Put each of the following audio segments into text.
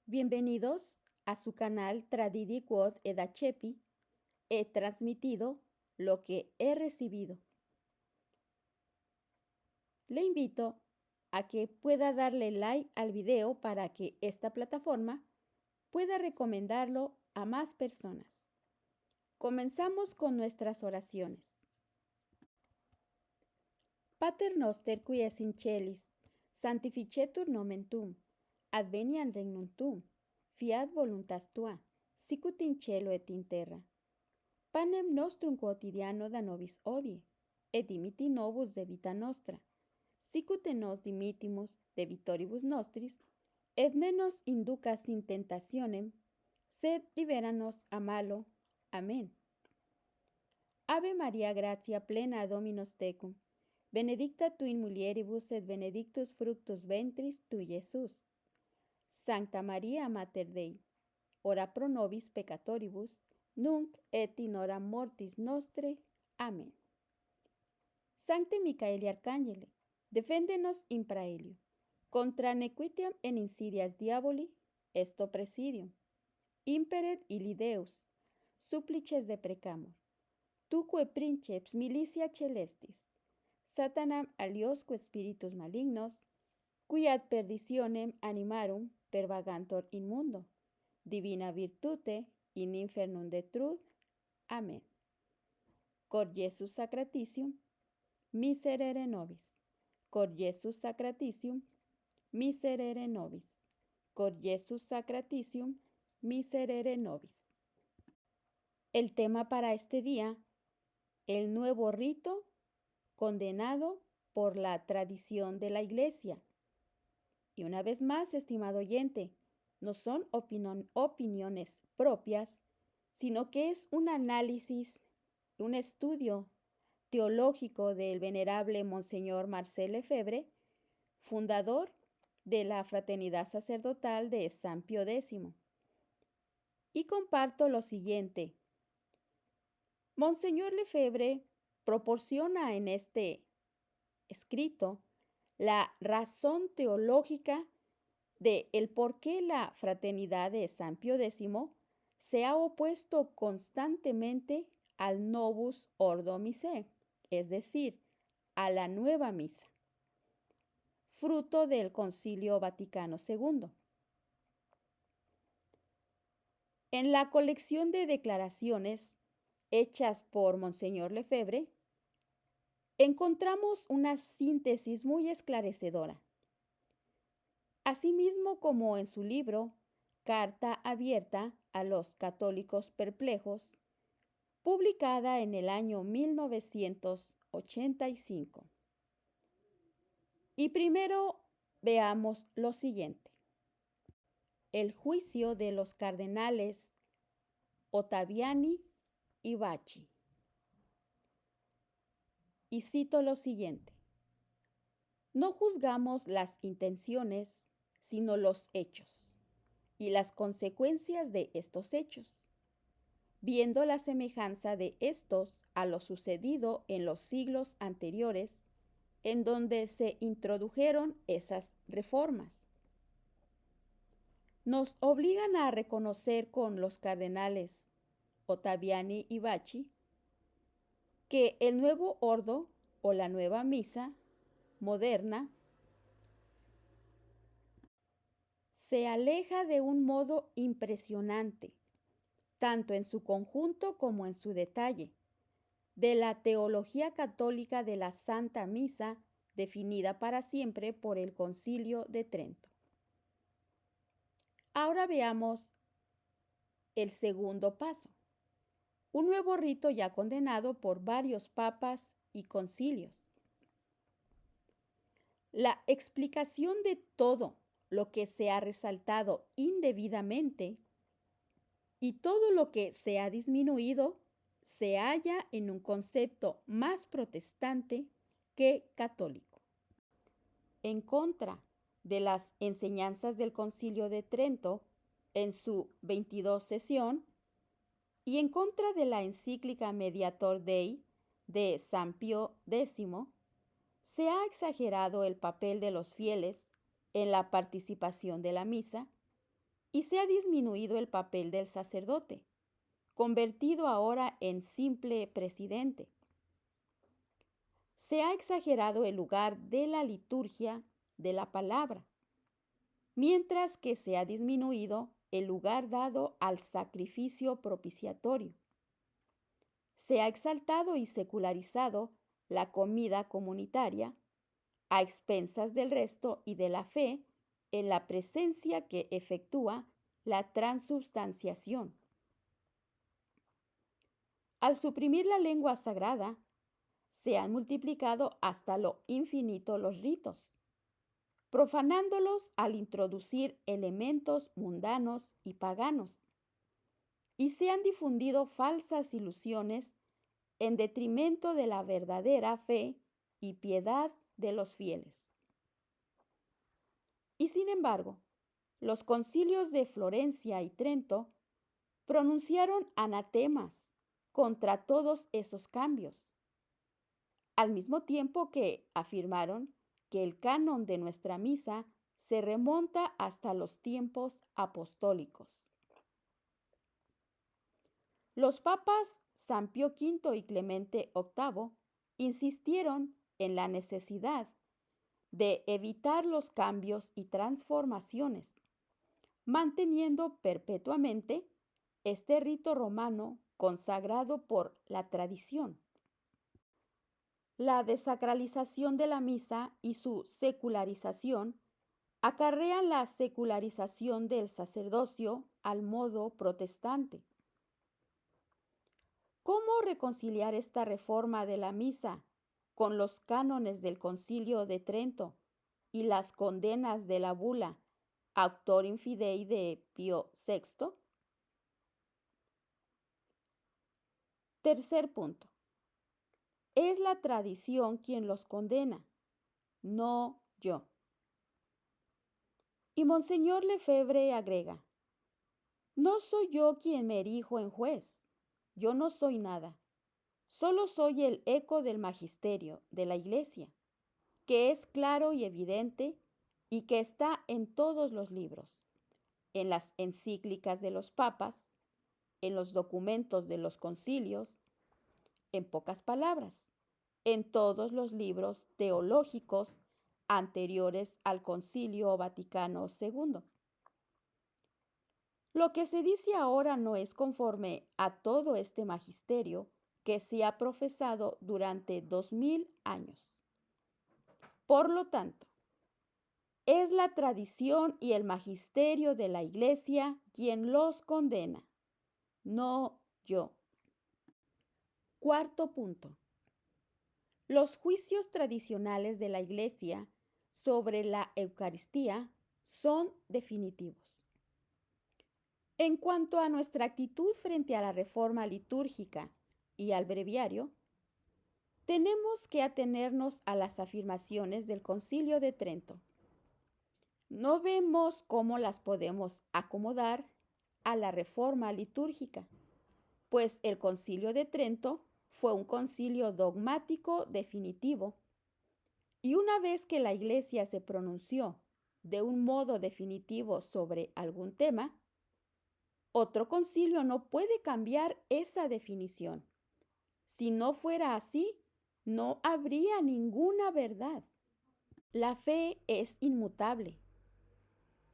Bienvenidos a su canal Tradidi Quod ed Accepi. He transmitido lo que he recibido. Le invito a que pueda darle like al video para que esta plataforma pueda recomendarlo a más personas. Comenzamos con nuestras oraciones. Pater noster qui es in celis, sanctificetur nomen tuum, adveniat regnum tuum, fiat voluntas tua, sicut in cielo et in terra. Panem nostrum quotidiano da nobis hodie, et dimitti nobis debita nostra, sicut nos dimittimus debitoribus nostris, et ne nos inducas in tentationem, sed libera nos a malo. Amén. Ave Maria, gratia plena, Dominus tecum, benedicta tu in mulieribus et benedictus fructus ventris tui, Iesus. Sancta Maria, Mater Dei, ora pro nobis peccatoribus, nunc et in hora mortis nostre. Amén. Sancte Micaeli Arcangele, defendenos in praelio, contra nequitiam en insidias diaboli, esto presidium. Imperet illi Deus, supplices deprecamur. Tuque princeps militia celestis, Satanam aliosque spiritus malignos, qui ad perditionem animarum pervagantor in mundo, divina virtute in infernum detrud. Amén. Cor Iesus sacratitium, miserere nobis. Cor Iesus sacratitium, miserere nobis. Cor Iesus sacratitium, miserere nobis. El tema para este día: el nuevo rito condenado por la tradición de la Iglesia. Y una vez más, estimado oyente, no son opiniones propias, sino que es un análisis, un estudio teológico del venerable Monseñor Marcel Lefebvre, fundador de la Fraternidad Sacerdotal de San Pío X. Y comparto lo siguiente. Monseñor Lefebvre proporciona en este escrito la razón teológica de el por qué la Fraternidad de San Pío X se ha opuesto constantemente al Novus Ordo Missae, es decir, a la nueva misa, fruto del Concilio Vaticano II. En la colección de declaraciones hechas por Monseñor Lefebvre, encontramos una síntesis muy esclarecedora. Asimismo, como en su libro Carta abierta a los católicos perplejos, publicada en el año 1985. Y primero veamos lo siguiente. El juicio de los cardenales Ottaviani y Bacci. Y cito lo siguiente. No juzgamos las intenciones, sino los hechos y las consecuencias de estos hechos, viendo la semejanza de estos a lo sucedido en los siglos anteriores, en donde se introdujeron esas reformas. Nos obligan a reconocer con los cardenales Ottaviani y Bacci que el nuevo ordo o la nueva misa moderna se aleja de un modo impresionante, tanto en su conjunto como en su detalle, de la teología católica de la Santa Misa definida para siempre por el Concilio de Trento. Ahora veamos el segundo paso, un nuevo rito ya condenado por varios papas y concilios. La explicación de todo lo que se ha resaltado indebidamente y todo lo que se ha disminuido se halla en un concepto más protestante que católico. En contra de las enseñanzas del Concilio de Trento en su 22 sesión y en contra de la encíclica Mediator Dei de San Pío X, se ha exagerado el papel de los fieles en la participación de la misa y se ha disminuido el papel del sacerdote, convertido ahora en simple presidente. Se ha exagerado el lugar de la liturgia de la palabra, mientras que se ha disminuido el lugar dado al sacrificio propiciatorio. Se ha exaltado y secularizado la comida comunitaria a expensas del resto y de la fe en la presencia que efectúa la transubstanciación. Al suprimir la lengua sagrada, se han multiplicado hasta lo infinito los ritos, profanándolos al introducir elementos mundanos y paganos, y se han difundido falsas ilusiones en detrimento de la verdadera fe y piedad de los fieles. Y sin embargo, los concilios de Florencia y Trento pronunciaron anatemas contra todos esos cambios, al mismo tiempo que afirmaron que el canon de nuestra misa se remonta hasta los tiempos apostólicos. Los papas San Pío V y Clemente VIII insistieron en la necesidad de evitar los cambios y transformaciones, manteniendo perpetuamente este rito romano consagrado por la tradición. La desacralización de la misa y su secularización acarrean la secularización del sacerdocio al modo protestante. ¿Cómo reconciliar esta reforma de la misa con los cánones del Concilio de Trento y las condenas de la bula Auctorium Fidei de Pío VI? Tercer punto. Es la tradición quien los condena, no yo. Y Monseñor Lefebvre agrega: no soy yo quien me erijo en juez, yo no soy nada, solo soy el eco del magisterio de la Iglesia, que es claro y evidente y que está en todos los libros, en las encíclicas de los papas, en los documentos de los concilios, en pocas palabras, en todos los libros teológicos anteriores al Concilio Vaticano II. Lo que se dice ahora no es conforme a todo este magisterio que se ha profesado durante 2000 años. Por lo tanto, es la tradición y el magisterio de la Iglesia quien los condena, no yo. Cuarto punto. Los juicios tradicionales de la Iglesia sobre la Eucaristía son definitivos. En cuanto a nuestra actitud frente a la reforma litúrgica y al breviario, tenemos que atenernos a las afirmaciones del Concilio de Trento. No vemos cómo las podemos acomodar a la reforma litúrgica, pues el Concilio de Trento fue un concilio dogmático definitivo, y una vez que la Iglesia se pronunció de un modo definitivo sobre algún tema, otro concilio no puede cambiar esa definición. Si no fuera así, no habría ninguna verdad. La fe es inmutable.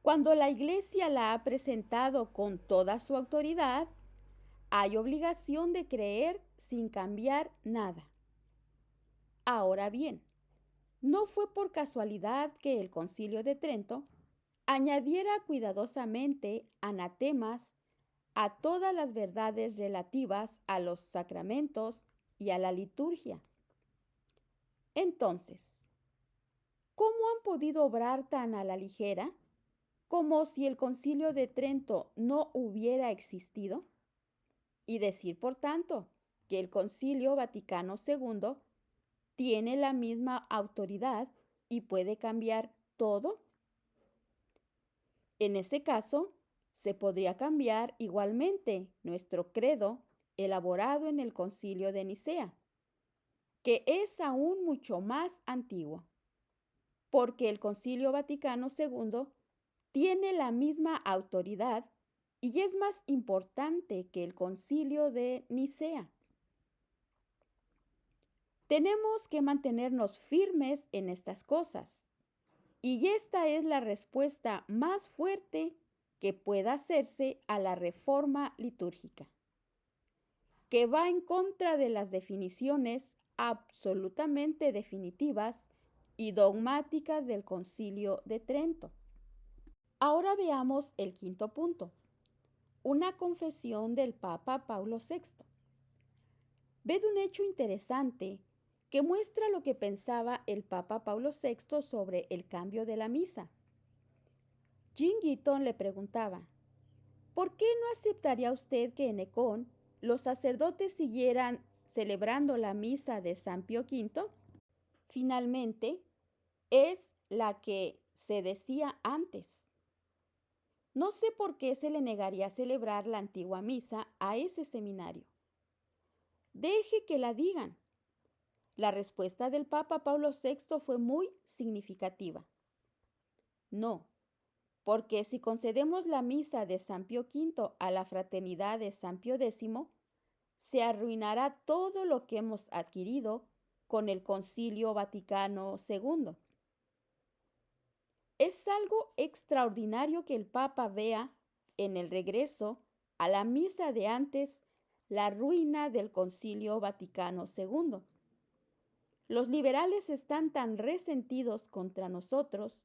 Cuando la Iglesia la ha presentado con toda su autoridad, hay obligación de creer sin cambiar nada. Ahora bien, no fue por casualidad que el Concilio de Trento añadiera cuidadosamente anatemas a todas las verdades relativas a los sacramentos y a la liturgia. Entonces, ¿cómo han podido obrar tan a la ligera, como si el Concilio de Trento no hubiera existido? Y decir, por tanto, que el Concilio Vaticano II tiene la misma autoridad y puede cambiar todo. En ese caso, se podría cambiar igualmente nuestro credo elaborado en el Concilio de Nicea, que es aún mucho más antiguo, porque el Concilio Vaticano II tiene la misma autoridad y es más importante que el Concilio de Nicea. Tenemos que mantenernos firmes en estas cosas, y esta es la respuesta más fuerte que pueda hacerse a la reforma litúrgica, que va en contra de las definiciones absolutamente definitivas y dogmáticas del Concilio de Trento. Ahora veamos el quinto punto, una confesión del Papa Paulo VI. Ved un hecho interesante que muestra lo que pensaba el Papa Paulo VI sobre el cambio de la misa. Jim Gitton le preguntaba, ¿por qué no aceptaría usted que en Ecón los sacerdotes siguieran celebrando la misa de San Pío V? Finalmente, es la que se decía antes. No sé por qué se le negaría celebrar la antigua misa a ese seminario. Deje que la digan. La respuesta del Papa Pablo VI fue muy significativa. No, porque si concedemos la misa de San Pío V a la fraternidad de San Pío X, se arruinará todo lo que hemos adquirido con el Concilio Vaticano II. Es algo extraordinario que el Papa vea en el regreso a la misa de antes la ruina del Concilio Vaticano II. Los liberales están tan resentidos contra nosotros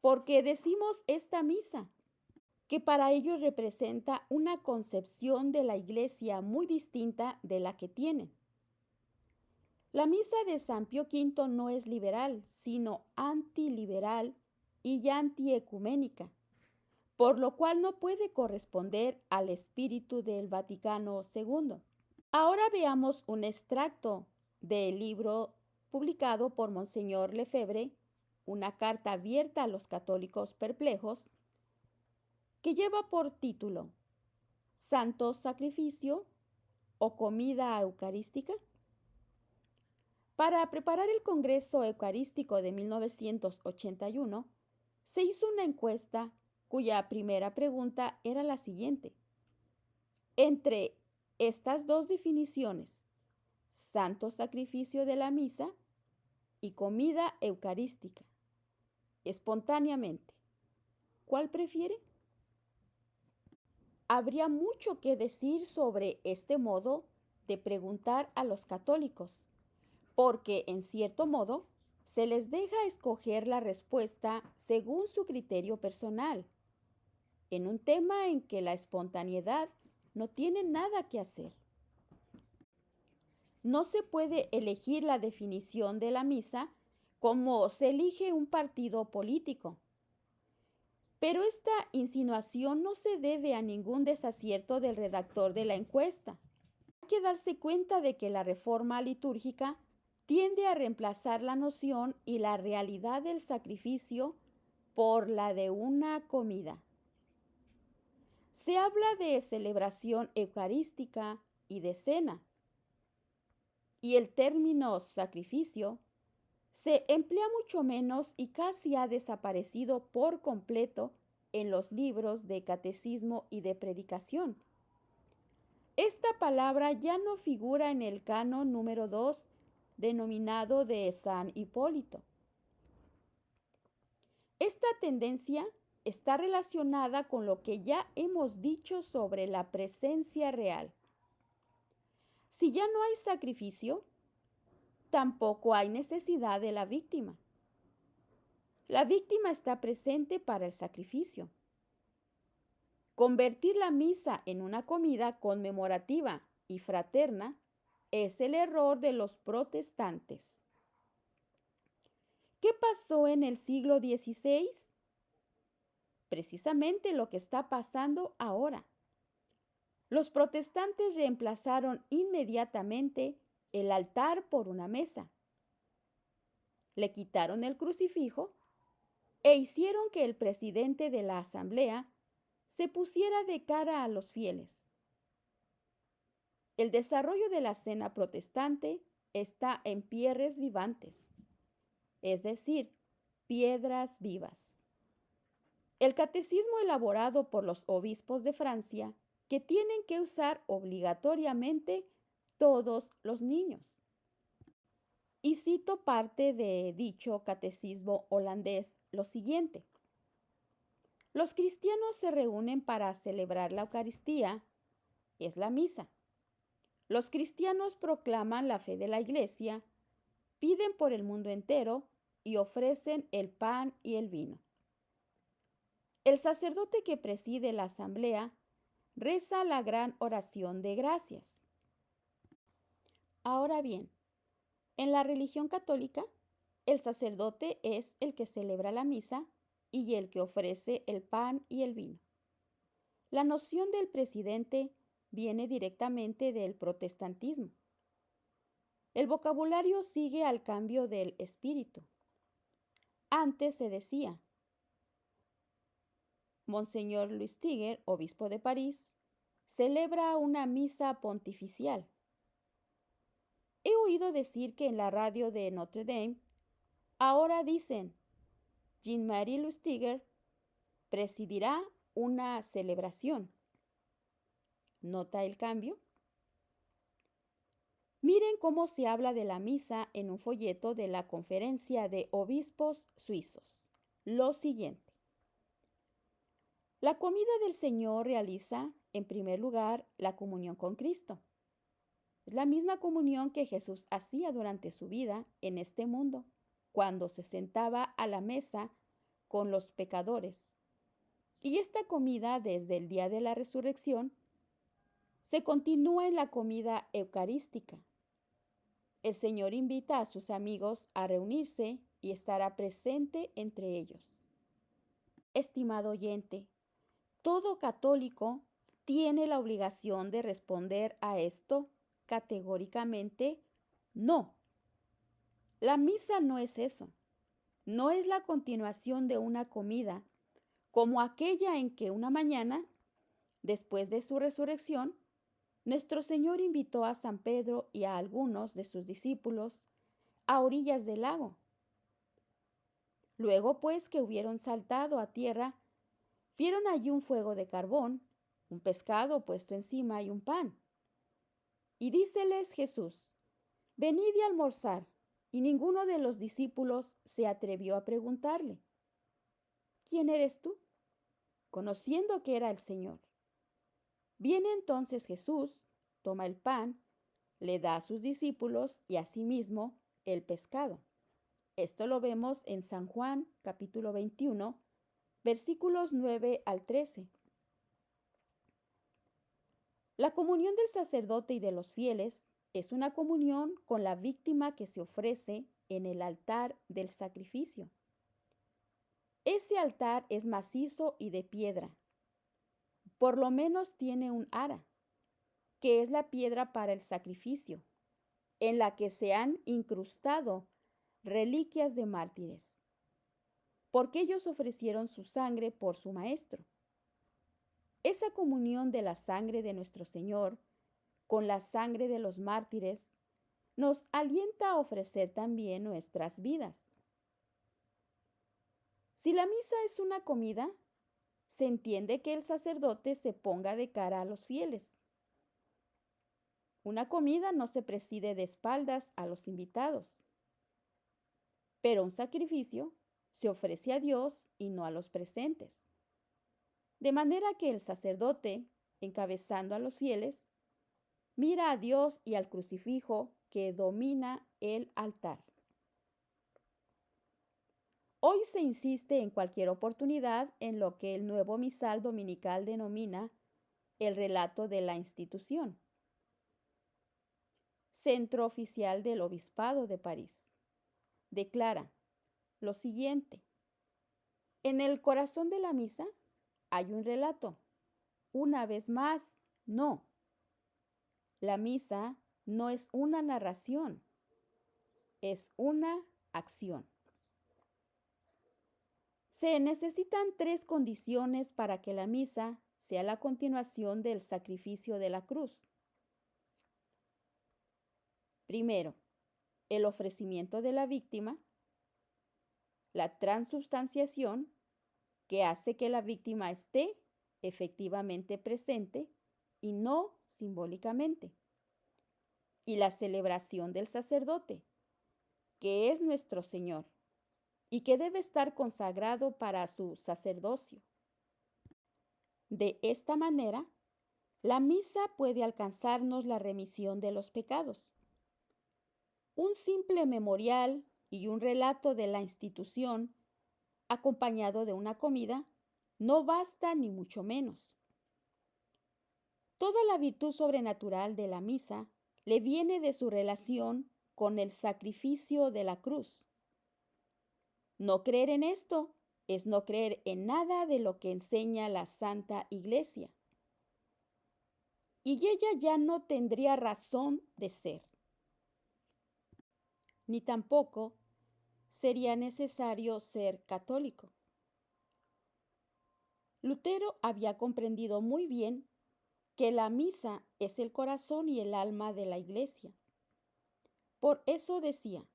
porque decimos esta misa, que para ellos representa una concepción de la Iglesia muy distinta de la que tienen. La misa de San Pío V no es liberal, sino antiliberal y antiecuménica, por lo cual no puede corresponder al espíritu del Vaticano II. Ahora veamos un extracto del libro publicado por Monseñor Lefebvre, una carta abierta a los católicos perplejos, que lleva por título ¿Santo sacrificio o comida eucarística? Para preparar el Congreso Eucarístico de 1981, se hizo una encuesta cuya primera pregunta era la siguiente. Entre estas dos definiciones, santo sacrificio de la misa y comida eucarística, espontáneamente, ¿cuál prefiere? Habría mucho que decir sobre este modo de preguntar a los católicos, porque en cierto modo se les deja escoger la respuesta según su criterio personal, en un tema en que la espontaneidad no tiene nada que hacer. No se puede elegir la definición de la misa como se elige un partido político. Pero esta insinuación no se debe a ningún desacierto del redactor de la encuesta. Hay que darse cuenta de que la reforma litúrgica tiende a reemplazar la noción y la realidad del sacrificio por la de una comida. Se habla de celebración eucarística y de cena, y el término sacrificio se emplea mucho menos y casi ha desaparecido por completo en los libros de catecismo y de predicación. Esta palabra ya no figura en el canon número 2, denominado de San Hipólito. Esta tendencia está relacionada con lo que ya hemos dicho sobre la presencia real. Si ya no hay sacrificio, tampoco hay necesidad de la víctima. La víctima está presente para el sacrificio. Convertir la misa en una comida conmemorativa y fraterna es el error de los protestantes. ¿Qué pasó en el siglo XVI? Precisamente lo que está pasando ahora. Los protestantes reemplazaron inmediatamente el altar por una mesa. Le quitaron el crucifijo e hicieron que el presidente de la asamblea se pusiera de cara a los fieles. El desarrollo de la cena protestante está en pierres vivantes, es decir, piedras vivas. El catecismo elaborado por los obispos de Francia que tienen que usar obligatoriamente todos los niños. Y cito parte de dicho catecismo holandés lo siguiente. Los cristianos se reúnen para celebrar la Eucaristía, es la misa. Los cristianos proclaman la fe de la Iglesia, piden por el mundo entero y ofrecen el pan y el vino. El sacerdote que preside la asamblea reza la gran oración de gracias. Ahora bien, en la religión católica, el sacerdote es el que celebra la misa y el que ofrece el pan y el vino. La noción del presidente viene directamente del protestantismo. El vocabulario sigue al cambio del espíritu. Antes se decía, Monseñor Lustiger, obispo de París, celebra una misa pontificial. He oído decir que en la radio de Notre Dame ahora dicen, Jean-Marie Lustiger presidirá una celebración. ¿Nota el cambio? Miren cómo se habla de la misa en un folleto de la Conferencia de Obispos Suizos. Lo siguiente. La comida del Señor realiza, en primer lugar, la comunión con Cristo. Es la misma comunión que Jesús hacía durante su vida en este mundo, cuando se sentaba a la mesa con los pecadores. Y esta comida, desde el día de la resurrección, se continúa en la comida eucarística. El Señor invita a sus amigos a reunirse y estará presente entre ellos. Estimado oyente, todo católico tiene la obligación de responder a esto categóricamente no. La misa no es eso. No es la continuación de una comida como aquella en que una mañana, después de su resurrección, nuestro Señor invitó a San Pedro y a algunos de sus discípulos a orillas del lago. Luego, pues, que hubieron saltado a tierra, vieron allí un fuego de carbón, un pescado puesto encima y un pan. Y díceles Jesús, venid y almorzar. Y ninguno de los discípulos se atrevió a preguntarle, ¿quién eres tú? Conociendo que era el Señor. Viene entonces Jesús, toma el pan, le da a sus discípulos y asimismo el pescado. Esto lo vemos en San Juan, capítulo 21, versículos 9 al 13. La comunión del sacerdote y de los fieles es una comunión con la víctima que se ofrece en el altar del sacrificio. Ese altar es macizo y de piedra. Por lo menos tiene un ara, que es la piedra para el sacrificio, en la que se han incrustado reliquias de mártires, porque ellos ofrecieron su sangre por su Maestro. Esa comunión de la sangre de nuestro Señor con la sangre de los mártires nos alienta a ofrecer también nuestras vidas. Si la misa es una comida, se entiende que el sacerdote se ponga de cara a los fieles. Una comida no se preside de espaldas a los invitados, pero un sacrificio se ofrece a Dios y no a los presentes. De manera que el sacerdote, encabezando a los fieles, mira a Dios y al crucifijo que domina el altar. Hoy se insiste en cualquier oportunidad en lo que el nuevo misal dominical denomina el relato de la institución, Centro Oficial del Obispado de París. Declara lo siguiente. En el corazón de la misa hay un relato. Una vez más, no. La misa no es una narración, es una acción. Se necesitan 3 condiciones para que la misa sea la continuación del sacrificio de la cruz. Primero, el ofrecimiento de la víctima, la transubstanciación que hace que la víctima esté efectivamente presente y no simbólicamente. Y la celebración del sacerdote, que es nuestro Señor y que debe estar consagrado para su sacerdocio. De esta manera, la misa puede alcanzarnos la remisión de los pecados. Un simple memorial y un relato de la institución, acompañado de una comida, no basta ni mucho menos. Toda la virtud sobrenatural de la misa le viene de su relación con el sacrificio de la cruz. No creer en esto es no creer en nada de lo que enseña la Santa Iglesia. Y ella ya no tendría razón de ser. Ni tampoco sería necesario ser católico. Lutero había comprendido muy bien que la misa es el corazón y el alma de la Iglesia. Por eso decía,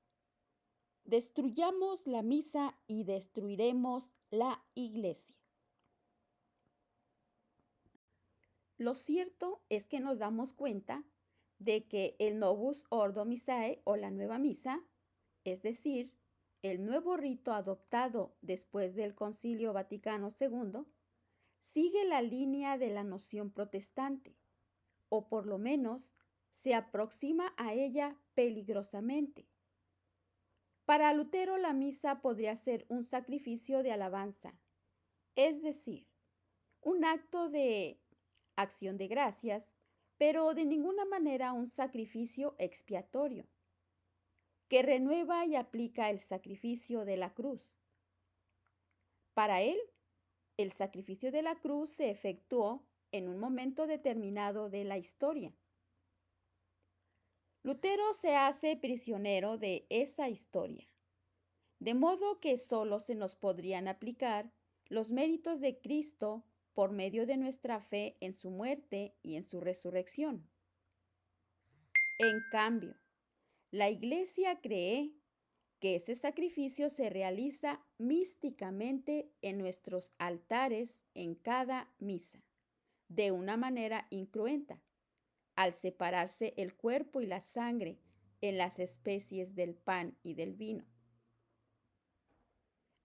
destruyamos la misa y destruiremos la Iglesia. Lo cierto es que nos damos cuenta de que el Novus Ordo Missae o la nueva misa, es decir, el nuevo rito adoptado después del Concilio Vaticano II, sigue la línea de la noción protestante, o por lo menos se aproxima a ella peligrosamente. Para Lutero la misa podría ser un sacrificio de alabanza, es decir, un acto de acción de gracias, pero de ninguna manera un sacrificio expiatorio, que renueva y aplica el sacrificio de la cruz. Para él, el sacrificio de la cruz se efectuó en un momento determinado de la historia. Lutero se hace prisionero de esa historia, de modo que solo se nos podrían aplicar los méritos de Cristo por medio de nuestra fe en su muerte y en su resurrección. En cambio, la Iglesia cree que ese sacrificio se realiza místicamente en nuestros altares en cada misa, de una manera incruenta, al separarse el cuerpo y la sangre en las especies del pan y del vino.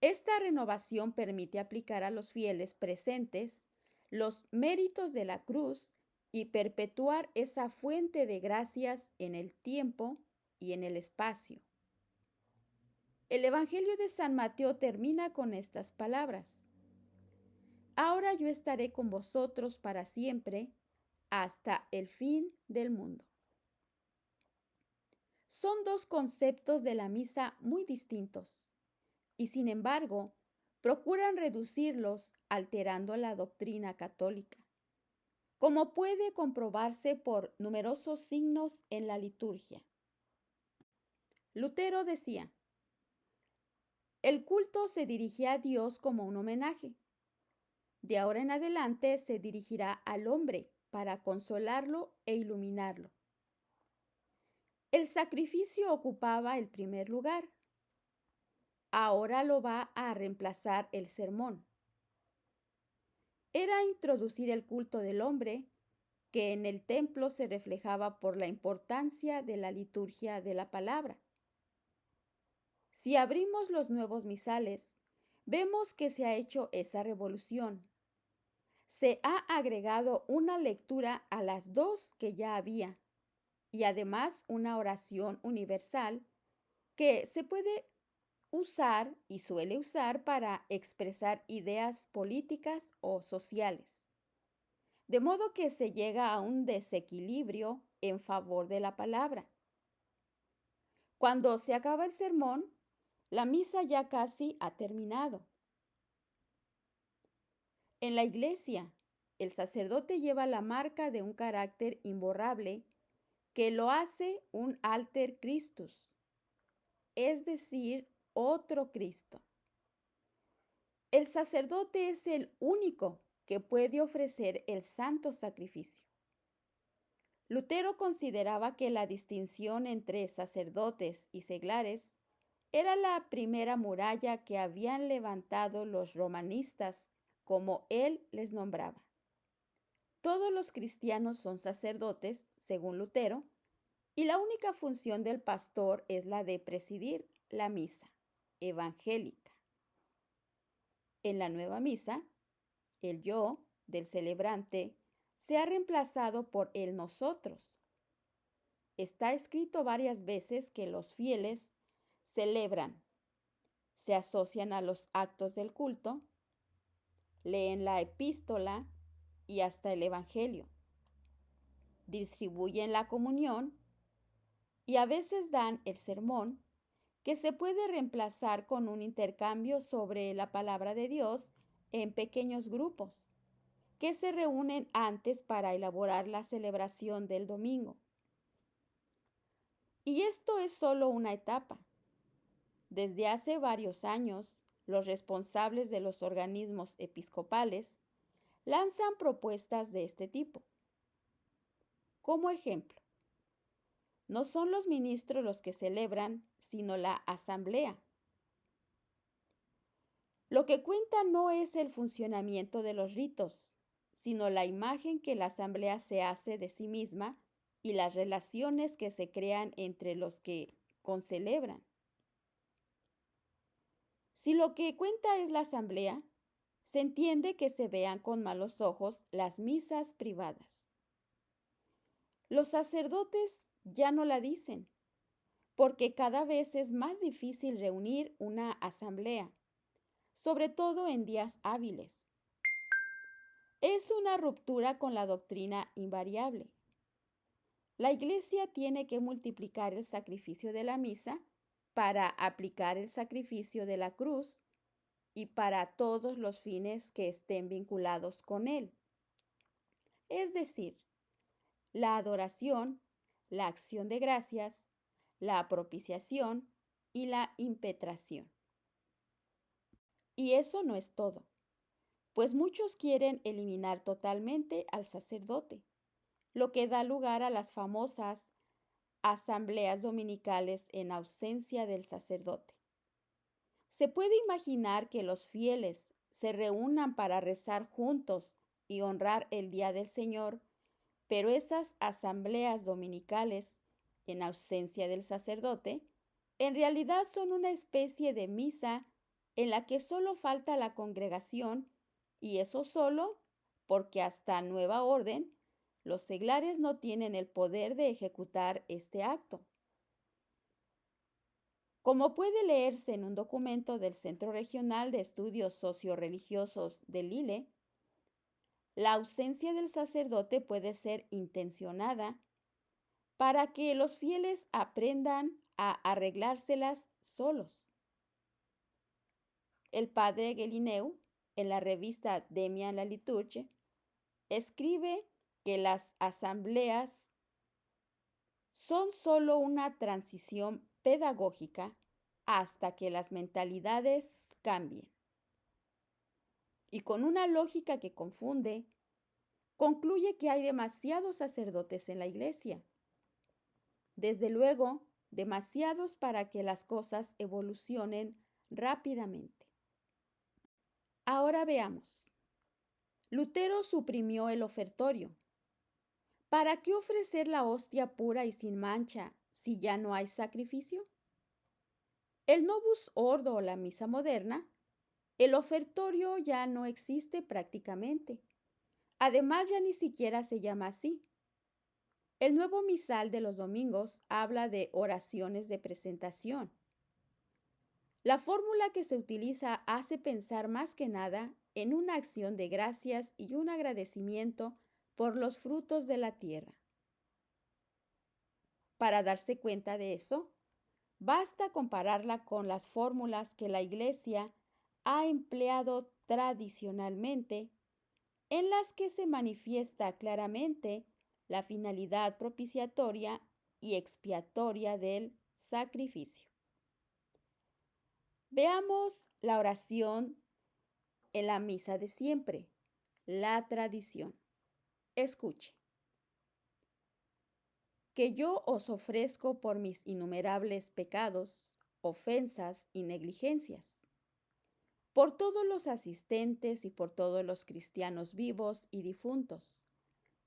Esta renovación permite aplicar a los fieles presentes los méritos de la cruz y perpetuar esa fuente de gracias en el tiempo y en el espacio. El Evangelio de San Mateo termina con estas palabras: Ahora yo estaré con vosotros para siempre, hasta el fin del mundo. Son dos conceptos de la misa muy distintos y sin embargo procuran reducirlos alterando la doctrina católica, como puede comprobarse por numerosos signos en la liturgia. Lutero decía, el culto se dirigía a Dios como un homenaje. De ahora en adelante se dirigirá al hombre para consolarlo e iluminarlo. El sacrificio ocupaba el primer lugar. Ahora lo va a reemplazar el sermón. Era introducir el culto del hombre, que en el templo se reflejaba por la importancia de la liturgia de la palabra. Si abrimos los nuevos misales, vemos que se ha hecho esa revolución. Se ha agregado una lectura a las dos que ya había y además una oración universal que se puede usar y suele usar para expresar ideas políticas o sociales. De modo que se llega a un desequilibrio en favor de la palabra. Cuando se acaba el sermón, la misa ya casi ha terminado. En la iglesia, el sacerdote lleva la marca de un carácter imborrable que lo hace un alter Christus, es decir, otro Cristo. El sacerdote es el único que puede ofrecer el santo sacrificio. Lutero consideraba que la distinción entre sacerdotes y seglares Era la primera muralla que habían levantado los romanistas, como él les nombraba. Todos los cristianos son sacerdotes, según Lutero, y la única función del pastor es la de presidir la misa evangélica. En la nueva misa, el yo del celebrante se ha reemplazado por el nosotros. Está escrito varias veces que los fieles celebran, se asocian a los actos del culto, leen la epístola y hasta el evangelio, distribuyen la comunión y a veces dan el sermón, que se puede reemplazar con un intercambio sobre la palabra de Dios en pequeños grupos, que se reúnen antes para elaborar la celebración del domingo. Y esto es solo una etapa. Desde hace varios años, los responsables de los organismos episcopales lanzan propuestas de este tipo. Como ejemplo, no son los ministros los que celebran, sino la asamblea. Lo que cuenta no es el funcionamiento de los ritos, sino la imagen que la asamblea se hace de sí misma y las relaciones que se crean entre los que concelebran. Si lo que cuenta es la asamblea, se entiende que se vean con malos ojos las misas privadas. Los sacerdotes ya no la dicen, porque cada vez es más difícil reunir una asamblea, sobre todo en días hábiles. Es una ruptura con la doctrina invariable. La Iglesia tiene que multiplicar el sacrificio de la misa para aplicar el sacrificio de la cruz y para todos los fines que estén vinculados con él. Es decir, la adoración, la acción de gracias, la propiciación y la impetración. Y eso no es todo, pues muchos quieren eliminar totalmente al sacerdote, lo que da lugar a las famosas asambleas dominicales en ausencia del sacerdote. Se puede imaginar que los fieles se reúnan para rezar juntos y honrar el día del Señor, pero esas asambleas dominicales, en ausencia del sacerdote, en realidad son una especie de misa en la que solo falta la congregación, y eso solo porque hasta nueva orden los seglares no tienen el poder de ejecutar este acto. Como puede leerse en un documento del Centro Regional de Estudios Socio-Religiosos de Lille, la ausencia del sacerdote puede ser intencionada para que los fieles aprendan a arreglárselas solos. El padre Guélineu, en la revista Demian la Liturgie, escribe que las asambleas son solo una transición pedagógica hasta que las mentalidades cambien. Y con una lógica que confunde, concluye que hay demasiados sacerdotes en la iglesia. Desde luego, demasiados para que las cosas evolucionen rápidamente. Ahora veamos. Lutero suprimió el ofertorio. ¿Para qué ofrecer la hostia pura y sin mancha si ya no hay sacrificio? El Novus Ordo o la misa moderna, el ofertorio ya no existe prácticamente. Además, ya ni siquiera se llama así. El nuevo misal de los domingos habla de oraciones de presentación. La fórmula que se utiliza hace pensar más que nada en una acción de gracias y un agradecimiento por los frutos de la tierra. Para darse cuenta de eso, basta compararla con las fórmulas que la Iglesia ha empleado tradicionalmente, en las que se manifiesta claramente la finalidad propiciatoria y expiatoria del sacrificio. Veamos la oración en la misa de siempre, la tradición. Escuche. Que yo os ofrezco por mis innumerables pecados, ofensas y negligencias. Por todos los asistentes y por todos los cristianos vivos y difuntos,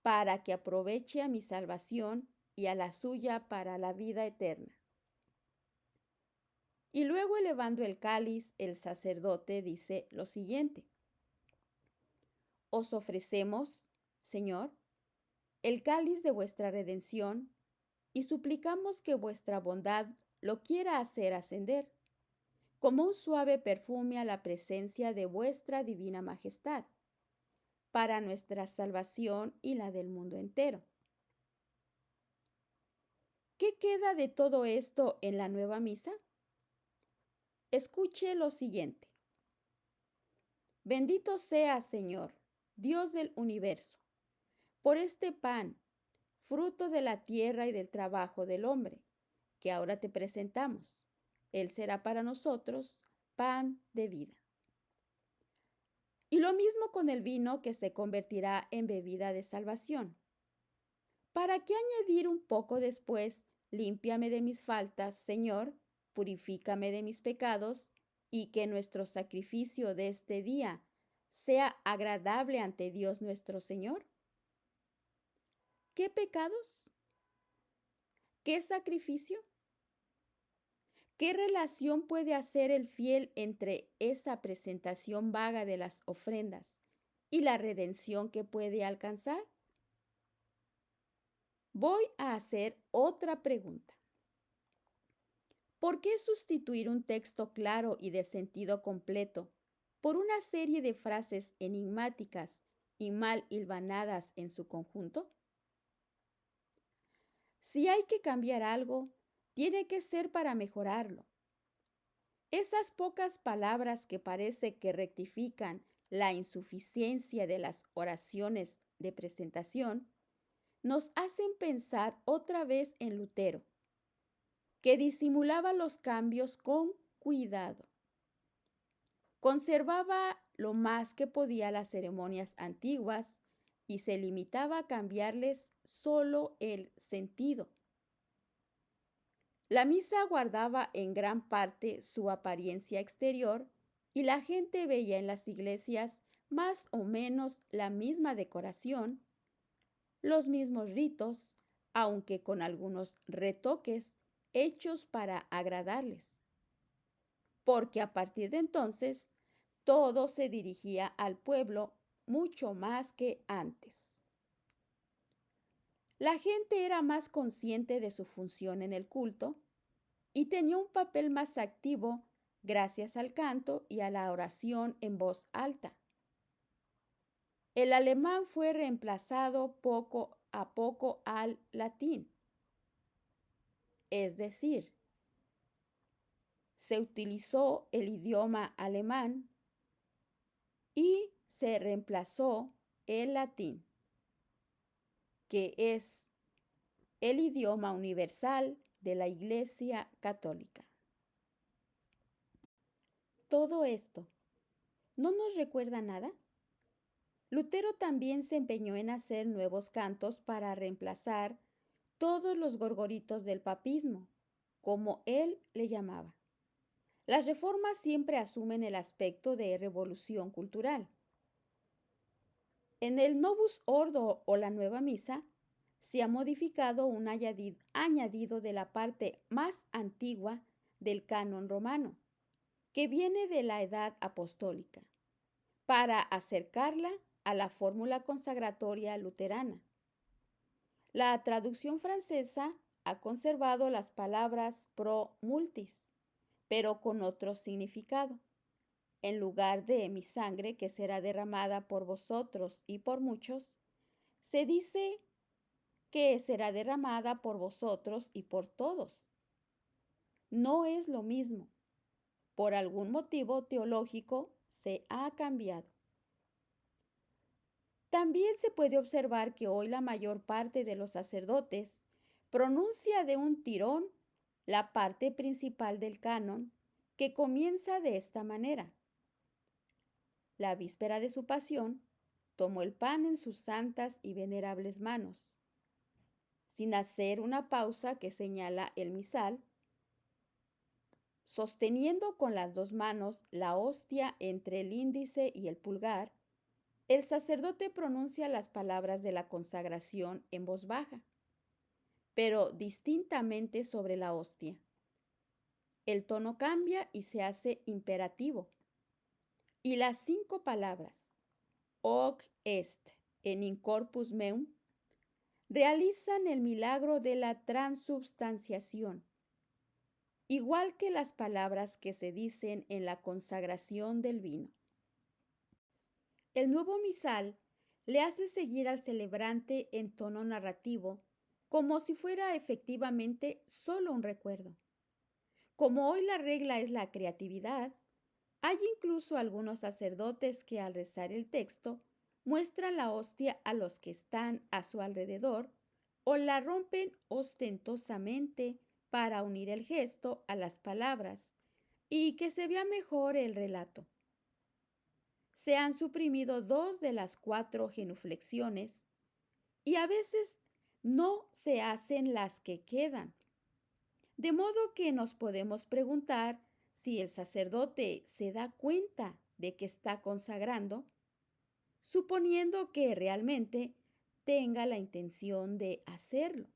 para que aproveche a mi salvación y a la suya para la vida eterna. Y luego elevando el cáliz, el sacerdote dice lo siguiente: Os ofrecemos, Señor, el cáliz de vuestra redención y suplicamos que vuestra bondad lo quiera hacer ascender, como un suave perfume a la presencia de vuestra divina majestad, para nuestra salvación y la del mundo entero. ¿Qué queda de todo esto en la nueva misa? Escuche lo siguiente. Bendito seas, Señor, Dios del universo, por este pan, fruto de la tierra y del trabajo del hombre, que ahora te presentamos. Él será para nosotros pan de vida. Y lo mismo con el vino que se convertirá en bebida de salvación. ¿Para qué añadir un poco después, límpiame de mis faltas, Señor, purifícame de mis pecados, y que nuestro sacrificio de este día sea agradable ante Dios nuestro Señor? ¿Qué pecados? ¿Qué sacrificio? ¿Qué relación puede hacer el fiel entre esa presentación vaga de las ofrendas y la redención que puede alcanzar? Voy a hacer otra pregunta. ¿Por qué sustituir un texto claro y de sentido completo por una serie de frases enigmáticas y mal hilvanadas en su conjunto? Si hay que cambiar algo, tiene que ser para mejorarlo. Esas pocas palabras que parece que rectifican la insuficiencia de las oraciones de presentación nos hacen pensar otra vez en Lutero, que disimulaba los cambios con cuidado. Conservaba lo más que podía las ceremonias antiguas y se limitaba a cambiarles solo el sentido. La misa guardaba en gran parte su apariencia exterior y la gente veía en las iglesias más o menos la misma decoración, los mismos ritos, aunque con algunos retoques hechos para agradarles. Porque a partir de entonces todo se dirigía al pueblo mucho más que antes. La gente era más consciente de su función en el culto y tenía un papel más activo gracias al canto y a la oración en voz alta. El alemán fue reemplazado poco a poco al latín, es decir, se utilizó el idioma alemán y se reemplazó el latín, que es el idioma universal de la Iglesia Católica. Todo esto, ¿no nos recuerda nada? Lutero también se empeñó en hacer nuevos cantos para reemplazar todos los gorgoritos del papismo, como él le llamaba. Las reformas siempre asumen el aspecto de revolución cultural. En el Novus Ordo o la Nueva Misa se ha modificado un añadido de la parte más antigua del canon romano, que viene de la Edad Apostólica, para acercarla a la fórmula consagratoria luterana. La traducción francesa ha conservado las palabras pro multis, pero con otro significado. En lugar de mi sangre que será derramada por vosotros y por muchos, se dice que será derramada por vosotros y por todos. No es lo mismo. Por algún motivo teológico se ha cambiado. También se puede observar que hoy la mayor parte de los sacerdotes pronuncia de un tirón la parte principal del canon, que comienza de esta manera. La víspera de su pasión, tomó el pan en sus santas y venerables manos, sin hacer una pausa que señala el misal, Sosteniendo con las dos manos la hostia entre el índice y el pulgar, el sacerdote pronuncia las palabras de la consagración en voz baja, pero distintamente sobre la hostia. El tono cambia y se hace imperativo. Y las 5 palabras, hoc est en in corpus meum, realizan el milagro de la transubstanciación, igual que las palabras que se dicen en la consagración del vino. El nuevo misal le hace seguir al celebrante en tono narrativo, como si fuera efectivamente solo un recuerdo. Como hoy la regla es la creatividad, hay incluso algunos sacerdotes que al rezar el texto muestran la hostia a los que están a su alrededor o la rompen ostentosamente para unir el gesto a las palabras y que se vea mejor el relato. Se han suprimido 2 de las 4 genuflexiones y a veces no se hacen las que quedan. De modo que nos podemos preguntar si el sacerdote se da cuenta de que está consagrando, suponiendo que realmente tenga la intención de hacerlo.